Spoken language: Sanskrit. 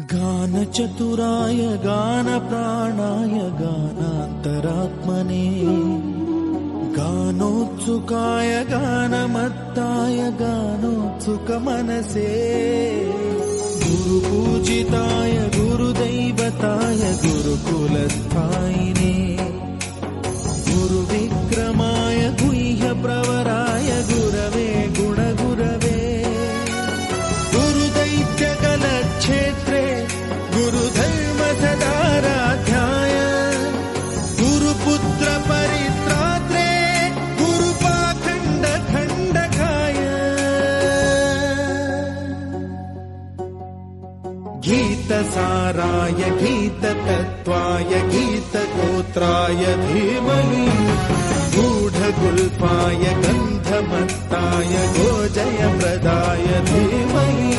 गानचतुराय गानप्राणाय गानान्तरात्मने गानोत्सुकाय गानमत्ताय गानोत्सुकमनसे गुरुपूजिताय गुरुदैवताय गुरुकुलस्थायिने गुरुविक्रमाय गुह्यप्रवराय गुरवे गुणगुरवे गुरुदैत्यकलक्षेत्रे गुरुधर्मसदाराध्याय गुरुपुत्र परित्रात्रे गुरुपाखण्डखण्डकाय गीतसाराय गीततत्त्वाय गीतगोत्राय धीमहि गूढगुल्पाय गन्धमत्ताय गोजयप्रदाय धीमहि